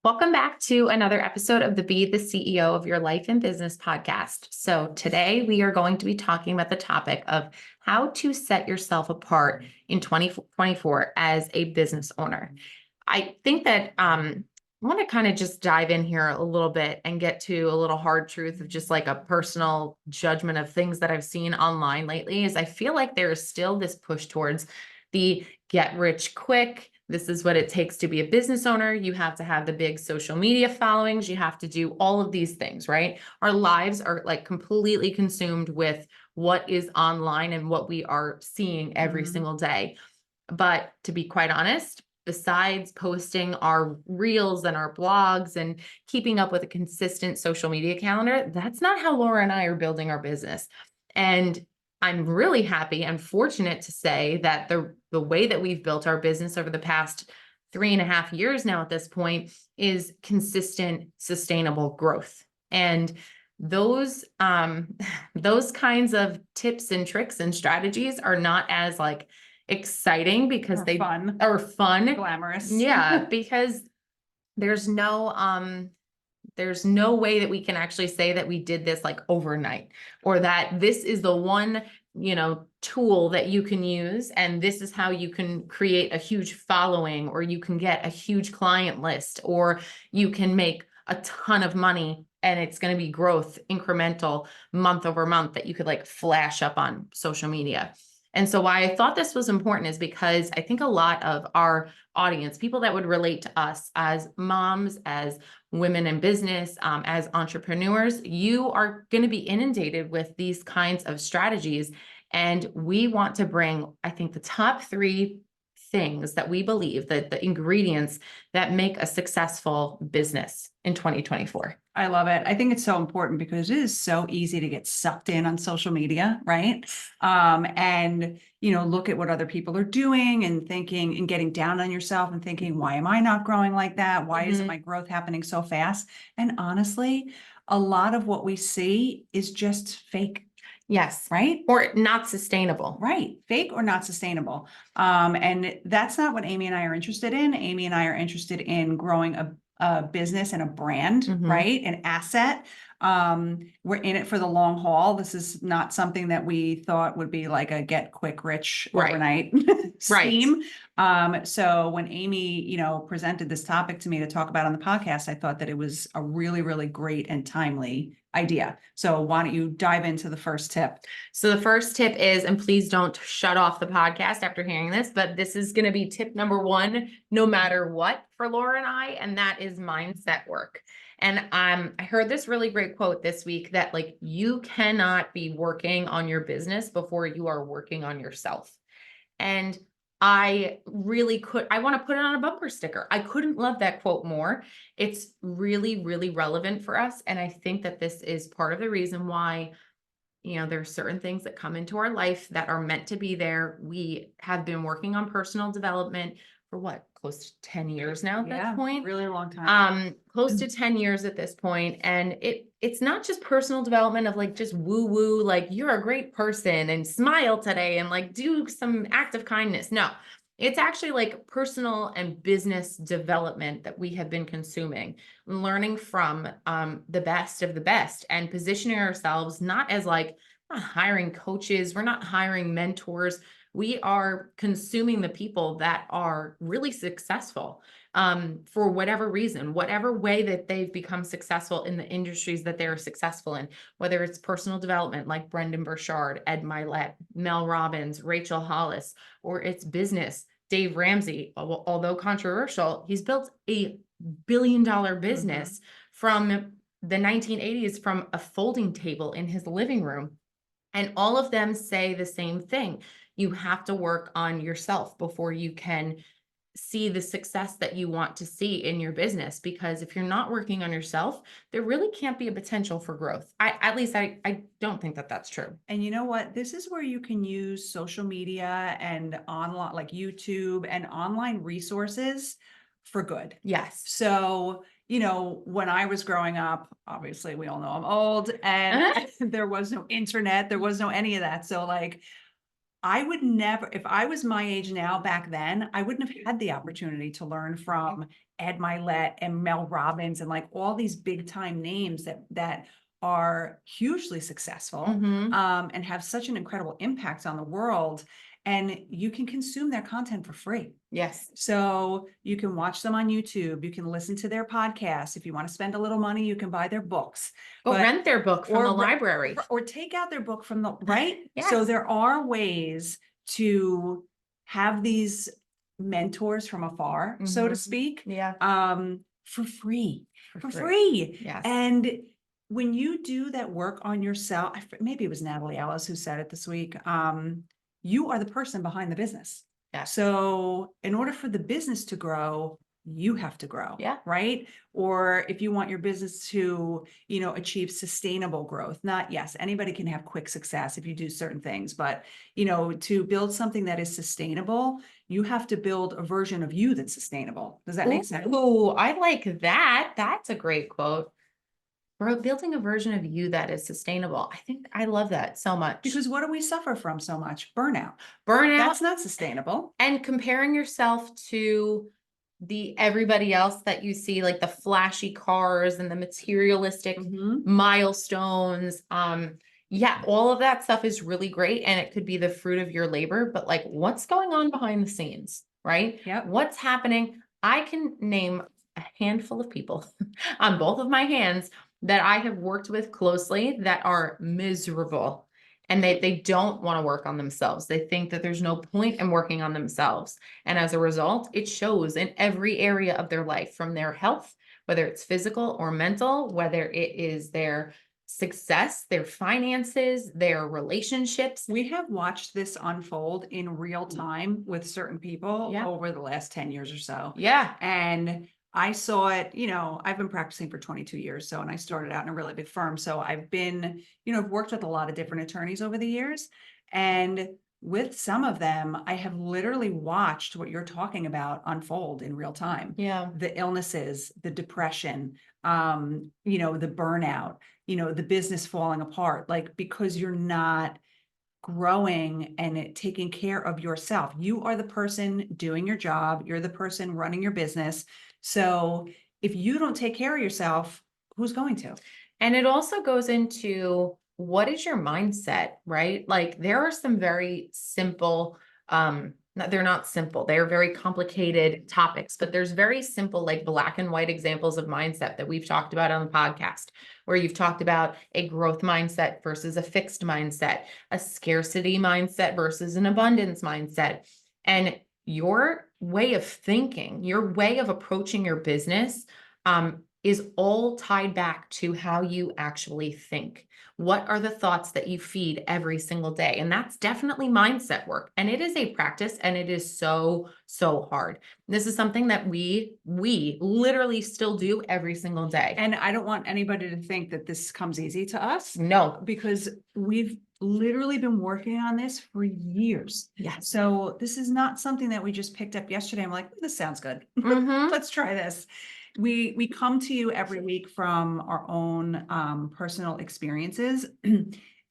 Welcome back to another episode of the Be the CEO of Your Life and Business podcast. So, today we are going to be talking about the topic of how to set yourself apart in 2024 as a business owner. I think that I want to kind of just dive in here a little bit and get to a little hard truth of just like a personal judgment of things that I've seen online lately. Is I feel like there is still this push towards the get rich quick. This is what it takes to be a business owner. You have to have the big social media followings. You have to do all of these things, right? Our lives are like completely consumed with what is online and what we are seeing every single day. But to be quite honest, besides posting our reels and our blogs and keeping up with a consistent social media calendar, that's not how Laura and I are building our business. And I'm really happy and fortunate to say that the way that we've built our business over the past 3.5 years now at this point is consistent, sustainable growth. And those those kinds of tips and tricks and strategies are not as like exciting because they fun, are fun, glamorous. yeah, because there's no way that we can actually say that we did this like overnight, or that this is the one, tool that you can use and this is how you can create a huge following, or you can get a huge client list, or you can make a ton of money and it's going to be growth incremental month over month that you could like flash up on social media. And so why I thought this was important is because I think a lot of our audience, people that would relate to us as moms, as women in business, as entrepreneurs, you are going to be inundated with these kinds of strategies. And we want to bring, I think, the top 3 things that we believe, that the ingredients that make a successful business in 2024. I love it. I think it's so important because it is so easy to get sucked in on social media, right? And look at what other people are doing and thinking and getting down on yourself and thinking, why am I not growing like that? Why isn't my growth happening so fast? And honestly, a lot of what we see is just fake. Yes. Right? Or not sustainable. Right. Fake or not sustainable. And that's not what Amy and I are interested in. Amy and I are interested in growing a business and a brand, right? An asset. We're in it for the long haul. This is not something that we thought would be like a get quick rich overnight scheme. So when Amy, presented this topic to me to talk about on the podcast, I thought that it was a really, really great and timely idea. So why don't you dive into the first tip? So the first tip is, and please don't shut off the podcast after hearing this, but this is going to be tip number 1, no matter what, for Laura and I, and that is mindset work. And I heard this really great quote this week that like, you cannot be working on your business before you are working on yourself. And I want to put it on a bumper sticker. I couldn't love that quote more. It's really, really relevant for us. And I think that this is part of the reason why, there are certain things that come into our life that are meant to be there. We have been working on personal development for what, close to 10 years now at that point? Really long time. Close to 10 years at this point. And it's not just personal development of like just woo woo, like you're a great person and smile today and like do some act of kindness. No, it's actually like personal and business development that we have been consuming, learning from the best of the best and positioning ourselves not as like, we're not hiring coaches, we're not hiring mentors. We are consuming the people that are really successful for whatever reason, whatever way that they've become successful in the industries that they're successful in, whether it's personal development like Brendon Burchard, Ed Mylett, Mel Robbins, Rachel Hollis, or it's business. Dave Ramsey, although controversial, he's built a billion-dollar business from the 1980s from a folding table in his living room. And all of them say the same thing. You have to work on yourself before you can see the success that you want to see in your business. Because if you're not working on yourself, there really can't be a potential for growth. I don't think that that's true. And you know what? This is where you can use social media and online, like YouTube and online resources for good. Yes. So, when I was growing up, obviously we all know I'm old, and there was no internet, there was no any of that. So like, I would never, if I was my age now back then, I wouldn't have had the opportunity to learn from Ed Milet and Mel Robbins and like all these big time names that are hugely successful Mhm. and have such an incredible impact on the world. And you can consume their content for free. Yes. So you can watch them on YouTube. You can listen to their podcasts. If you want to spend a little money, you can buy their books. Go But rent their book from the or re- library. or take out their book from the right. So Yes. there are ways to have these mentors from afar, so to Mhm. speak, Yeah. for free, For for free. free. Yes. And when you do that work on yourself, maybe it was Natalie Ellis who said it this week. You are the person behind the business. Yes. So in order for the business to grow, you have to grow. Yeah. Right. Or if you want your business to, achieve sustainable growth, not, yes, anybody can have quick success if you do certain things, but, to build something that is sustainable, you have to build a version of you that's sustainable. Does that make sense? Ooh, I like that. That's a great quote. We're building a version of you that is sustainable. I think I love that so much. Because what do we suffer from so much? Burnout. Burnout That's not sustainable. and comparing yourself to the everybody else that you see, like the flashy cars and the materialistic Mhm. milestones. Yeah, all of that stuff is really great and it could be the fruit of your labor, but like what's going on behind the scenes, right? Yep. What's happening? I can name a handful of people on both of my hands that I have worked with closely that are miserable and they don't want to work on themselves. They think that there's no point in working on themselves. And as a result, it shows in every area of their life, from their health, whether it's physical or mental, whether it is their success, their finances, their relationships. We have watched this unfold in real time with certain people Yeah. over the last 10 years or so. Yeah. And I saw it, I've been practicing for 22 years. So, and I started out in a really big firm. So I've been, I've worked with a lot of different attorneys over the years. And with some of them, I have literally watched what you're talking about unfold in real time. Yeah. The illnesses, the depression, the burnout, the business falling apart, like because you're not growing and taking care of yourself. You are the person doing your job. You're the person running your business. So if you don't take care of yourself, who's going to? And it also goes into what is your mindset, right? Like there are some very simple, they're not simple, they're very complicated topics, but there's very simple, like black and white examples of mindset that we've talked about on the podcast, where you've talked about a growth mindset versus a fixed mindset, a scarcity mindset versus an abundance mindset. And your way of thinking, your way of approaching your business, is all tied back to how you actually think. What are the thoughts that you feed every single day? And that's definitely mindset work. And it is a practice and it is so, so hard. This is something that we literally still do every single day. And I don't want anybody to think that this comes easy to us. No. Because we've literally been working on this for years. Yes. So this is not something that we just picked up yesterday. I'm like, this sounds good. Mhm. Let's try this. We come to you every week from our own personal experiences,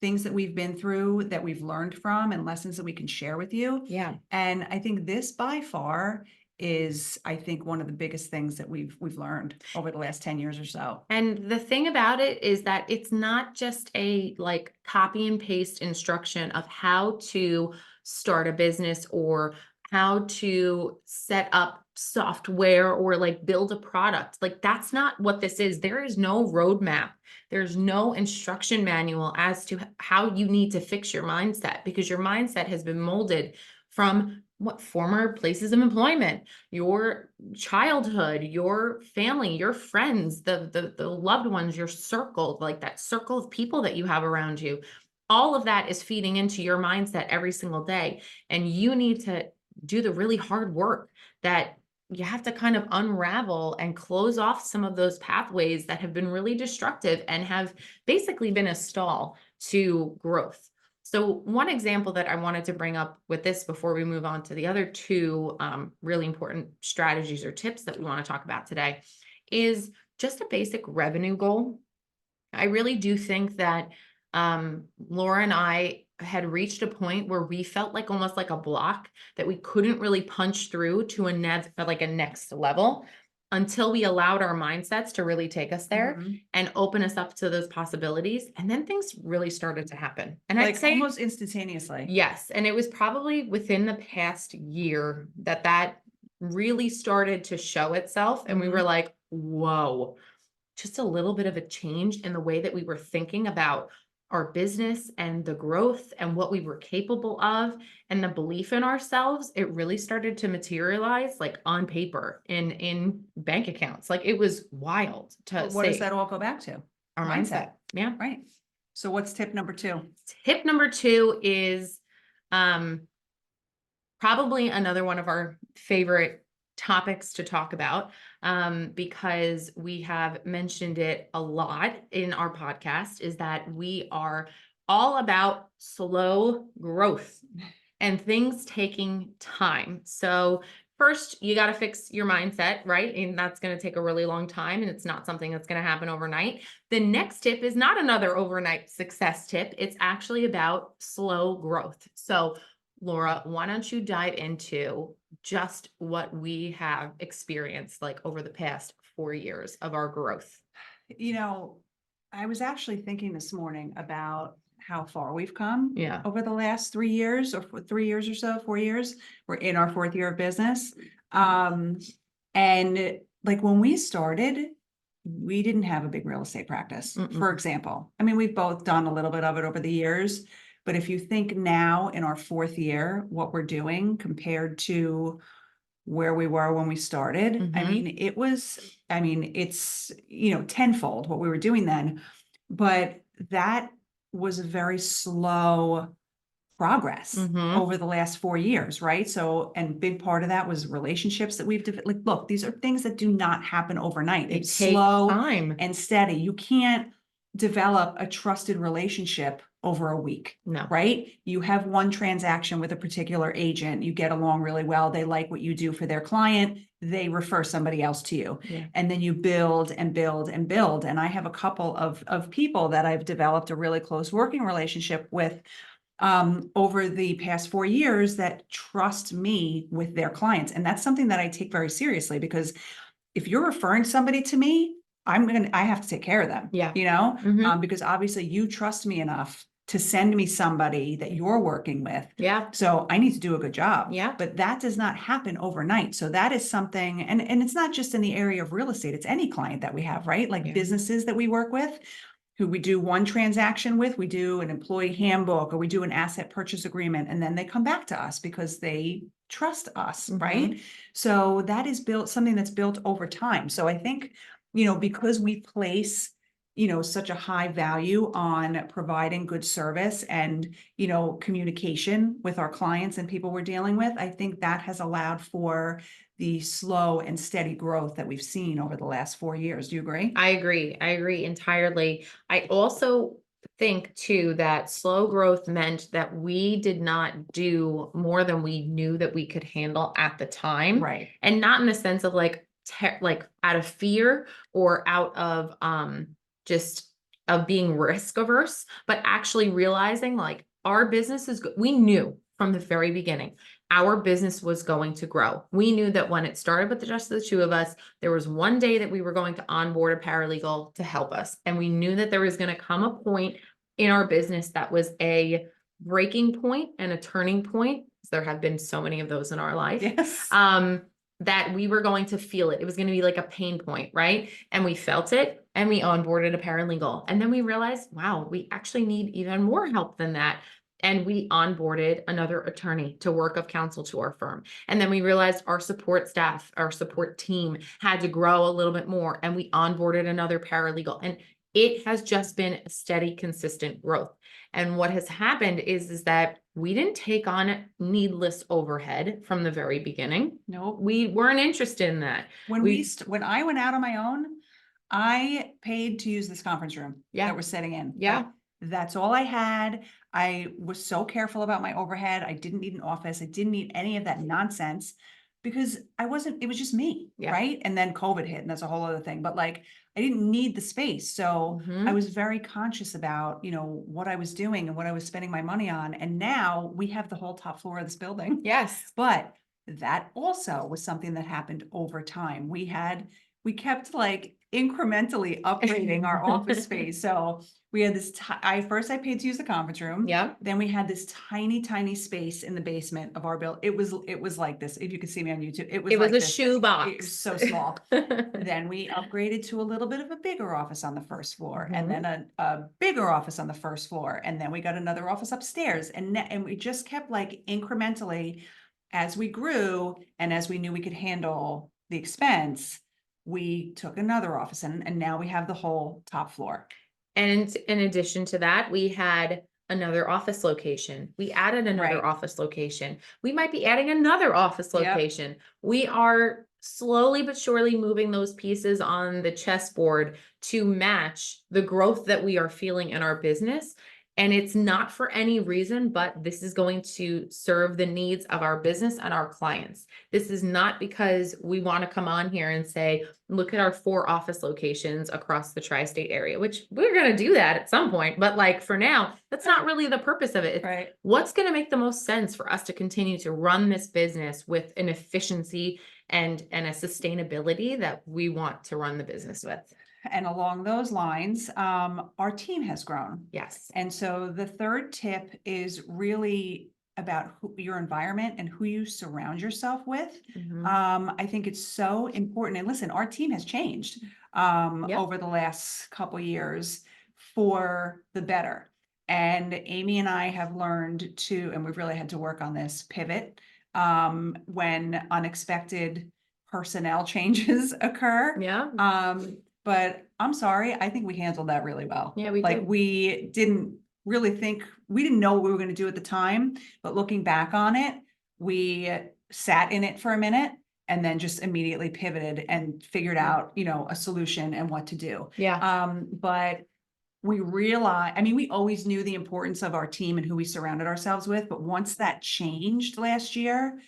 things that we've been through, that we've learned from, and lessons that we can share with you. Yeah. And I think this by far is, I think, one of the biggest things that we've learned over the last 10 years or so. And the thing about it is that it's not just a like copy and paste instruction of how to start a business or how to set up software or like build a product. Like that's not what this is. There is no roadmap. There's no instruction manual as to how you need to fix your mindset, because your mindset has been molded from what former places of employment, your childhood, your family, your friends, the loved ones, your circle, like that circle of people that you have around you. All of that is feeding into your mindset every single day. And you need to do the really hard work that you have to kind of unravel and close off some of those pathways that have been really destructive and have basically been a stall to growth. So one example that I wanted to bring up with this before we move on to the other two really important strategies or tips that we want to talk about today is just a basic revenue goal. I really do think that Laura and I had reached a point where we felt like almost like a block that we couldn't really punch through to like a next level until we allowed our mindsets to really take us there Mhm. and open us up to those possibilities. And then things really started to happen. And I'd Like say almost instantaneously. yes. And it was probably within the past year that that really started to show itself. And we were Mhm. like, whoa, just a little bit of a change in the way that we were thinking about our business and the growth and what we were capable of and the belief in ourselves. It really started to materialize like on paper in bank accounts. Like it was wild to But what does see that all go back to? our mindset. Yeah. Right. So what's tip number 2? Tip number 2 is um probably another one of our favorite topics to talk about, because we have mentioned it a lot in our podcast, is that we are all about slow growth and things taking time. So, first, you got to fix your mindset, right? And that's going to take a really long time, and it's not something that's going to happen overnight. The next tip is not another overnight success tip, it's actually about slow growth. So, Laura, why don't you dive into just what we have experienced like over the past 4 years of our growth? You know, I was actually thinking this morning about how far we've come Yeah. over the last 3 years or 3 years or so, 4 years. We're in our 4th year of business. And like when we started, we didn't have a big real estate practice, Mm-mm. for example. I mean, we've both done a little bit of it over the years, but if you think now in our 4th year, what we're doing compared to where we were when we started, I Mhm. mean, it's, tenfold what we were doing then, but that was a very slow progress Mhm. over the last 4 years, right? So, and big part of that was relationships that like, look, these are things that do not happen overnight. It It's takes slow time. and steady. You can't develop a trusted relationship over a week, No. right? You have one transaction with a particular agent, you get along really well, they like what you do for their client, they refer somebody else to you. Yeah. And then you build and build and build. And I have a couple of people that I've developed a really close working relationship with over the past 4 years that trust me with their clients. And that's something that I take very seriously because if you're referring somebody to me, I have to take care of them. Yeah. Mhm. Because obviously you trust me enough to send me somebody that you're working with. Yeah. So I need to do a good job. Yeah. But that does not happen overnight. So that is something, and it's not just in the area of real estate, it's any client that we have, right? Like Yeah. businesses that we work with who we do one transaction with, we do an employee handbook or we do an asset purchase agreement, and then they come back to us because they trust us, right? Mhm. So that is something that's built over time. So I think, because we place, such a high value on providing good service and, communication with our clients and people we're dealing with, I think that has allowed for the slow and steady growth that we've seen over the last 4 years. Do you agree? I agree. I agree entirely. I also think too that slow growth meant that we did not do more than we knew that we could handle at the time. Right. And not in the sense of like like out of fear or out of just of being risk averse, but actually realizing like our business is we knew from the very beginning our business was going to grow. We knew that when it started with just the two of us, there was one day that we were going to onboard a paralegal to help us. And we knew that there was going to come a point in our business that was a breaking point and a turning point. There have been so many of those in our life. Yes. That we were going to feel it. It was going to be like a pain point, right? And we felt it and we onboarded a paralegal. And then we realized, wow, we actually need even more help than that. And we onboarded another attorney to work of counsel to our firm. And then we realized our support staff, our support team had to grow a little bit more. And we onboarded another paralegal. And it has just been a steady, consistent growth. And what has happened is that we didn't take on needless overhead from the very beginning. No, We weren't interested in that. when I went out on my own, I paid to use this conference room Yeah. that we're sitting in. Yeah. That's all I had. I was so careful about my overhead. I didn't need an office. I didn't need any of that nonsense. because it was just me, Yeah. right? And then COVID hit, and that's a whole other thing, but like, I didn't need the space. So I Mhm. was very conscious about, what I was doing and what I was spending my money on. And now we have the whole top floor of this building. Yes. But that also was something that happened over time. We kept like incrementally upgrading our office space. So we had I paid to use the conference room. Yeah. Then we had this tiny, tiny space in the basement of our building. It was like this. If you could see me on YouTube, it was It was like a this. shoe It box. was so small. Then we upgraded to a little bit of a bigger office on the first floor, and then a bigger office on the first floor. And then we got another office upstairs, and we just kept like incrementally as we grew and as we knew we could handle the expense, we took another office, and now we have the whole top floor. And in addition to that, we had another office location. We added another Right. office location. We might be adding another office Yep. location. We are slowly but surely moving those pieces on the chessboard to match the growth that we are feeling in our business. And it's not for any reason, but this is going to serve the needs of our business and our clients. This is not because we want to come on here and say, look at our 4 office locations across the tri-state area, which we're going to do that at some point. But like for now, that's not really the purpose of it. It's Right. what's going to make the most sense for us to continue to run this business with an efficiency and a sustainability that we want to run the business with. And along those lines, our team has grown. Yes. And so the third tip is really about your environment and who you surround yourself with. Mhm. I think it's so important. And listen, our team has changed Yep. over the last couple years for the better. And Amy and I have learned to, and we've really had to work on this pivot when unexpected personnel changes occur. Yeah. But I'm sorry, I think we handled that really well. Yeah, we Like, did. we didn't we didn't know what we were gonna do at the time, but looking back on it, we sat in it for a minute and then just immediately pivoted and figured out, a solution and what to do. Yeah. But we we always knew the importance of our team and who we surrounded ourselves with, but once that changed last year,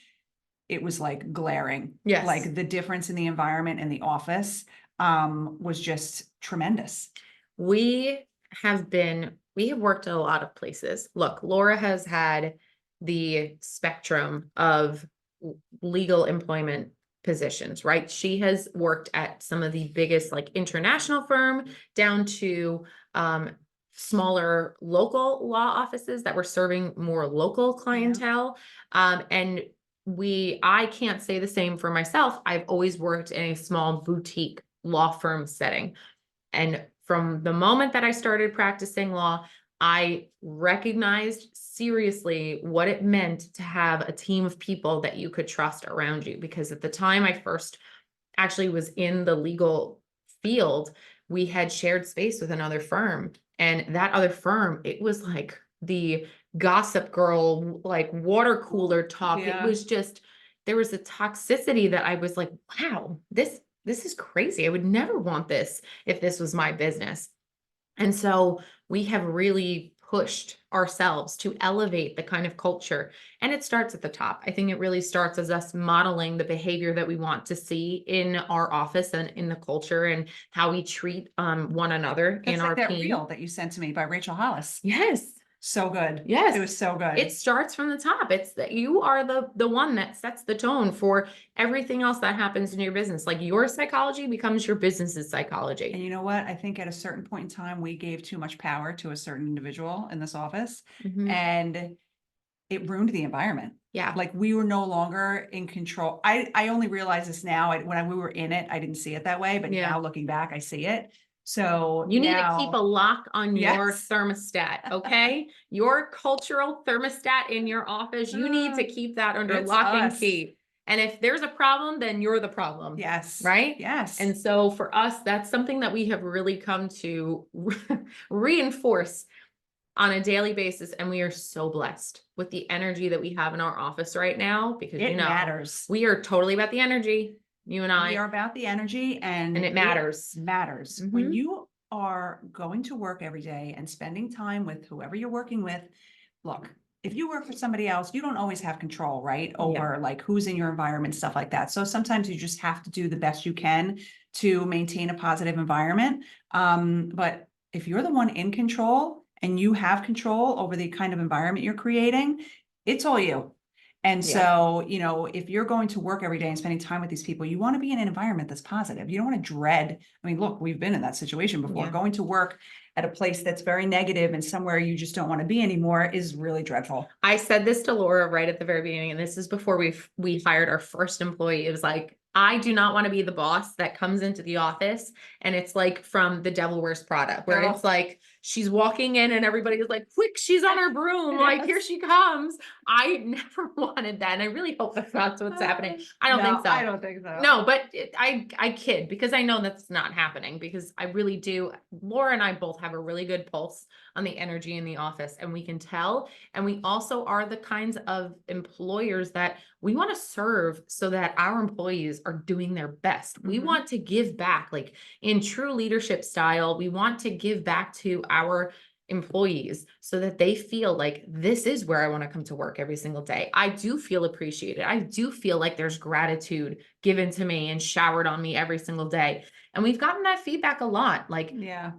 it was like glaring. Yes. Like the difference in the environment in the office was just tremendous. We have worked at a lot of places. Look, Laura has had the spectrum of legal employment positions, right? She has worked at some of the biggest like international firm down to smaller local law offices that were serving more local clientele. And I can't say the same for myself. I've always worked in a small boutique law firm setting. And from the moment that I started practicing law, I recognized seriously what it meant to have a team of people that you could trust around you. Because at the time I first actually was in the legal field, we had shared space with another firm. And that other firm, it was like the gossip girl, like water cooler talk. Yeah. It was just, there was a toxicity that I was like, wow, this is crazy. I would never want this if this was my business. And so we have really pushed ourselves to elevate the kind of culture. And it starts at the top. I think it really starts as us modeling the behavior that we want to see in our office and in the culture and how we treat one another That's in like our that team. reel that you sent to me by Rachel Hollis. Yes. So good. Yes. It was so good. It starts from the top. It's that you are the one that sets the tone for everything else that happens in your business. Like your psychology becomes your business's psychology. And you know what? I think at a certain point in time, we gave too much power to a certain individual in this office, and it ruined the environment. Yeah. Like we were no longer in control. I only realize this now. We were in it, I didn't see it that way, but Yeah. now looking back, I see it. So you need to keep a lock on your Yes. thermostat, okay? Your cultural thermostat in your office, you need to keep that under It's lock and us. key. And if there's a problem, then you're the problem. Yes. Right? Yes. And so for us, that's something that we have really come to reinforce on a daily basis. And we are so blessed with the energy that we have in our office right now, because it matters. we are totally about the energy. You and We I. are about the energy, and it matters. Matters. When you are going to work every day and spending time with whoever you're working with, look, if you work for somebody else, you don't always have control, right? Over like who's in your environment, stuff like that. So sometimes you just have to do the best you can to maintain a positive environment. But if you're the one in control and you have control over the kind of environment you're creating, it's all you. And so, you know, if you're going to work every day and spending time with these people, you want to be in an environment that's positive. You don't want to dread. I mean, look, we've been in that situation before. Going to work at a place that's very negative and somewhere you just don't want to be anymore is really dreadful. I said this to Laura right at the very beginning, and this is before we hired our first employee. It was like, I do not want to be the boss that comes into the office and it's like from The Devil Wears Prada, where it's like she's walking in and everybody is like, quick, she's on her broom, like here she comes. I never wanted that, and I really hope that's not what's happening. I don't think so. I don't think so. No, but I kid, because I know that's not happening, because I really do. Laura and I both have a really good pulse on the energy in the office, and we can tell. And we also are the kinds of employers that we want to serve so that our employees are doing their best. We want to give back, like in true leadership style. We want to give back to our employees so that they feel like this is where I want to come to work every single day. I do feel appreciated. I do feel like there's gratitude given to me and showered on me every single day. And we've gotten that feedback a lot. Like,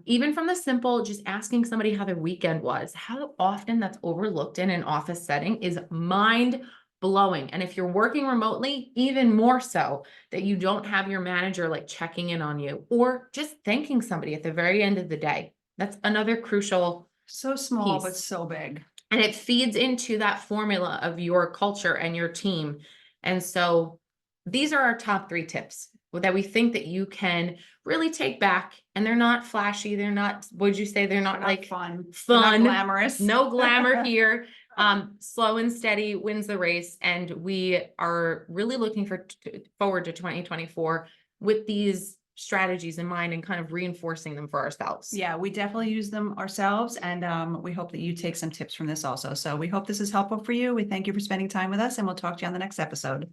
even from the simple, just asking somebody how their weekend was, how often that's overlooked in an office setting is mind blowing. And if you're working remotely, even more so, that you don't have your manager like checking in on you, or just thanking somebody at the very end of the day. That's another crucial. So small, piece. but so big. And it feeds into that formula of your culture and your team. And so these are our top 3 tips that we think that you can really take back. And they're not flashy. They're not, would you say they're not like fun, not glamorous, no glamour here. Slow and steady wins the race. And we are really looking forward to 2024 with these strategies in mind and kind of reinforcing them for ourselves. Yeah, we definitely use them ourselves. And we hope that you take some tips from this also. So we hope this is helpful for you. We thank you for spending time with us, and we'll talk to you on the next episode.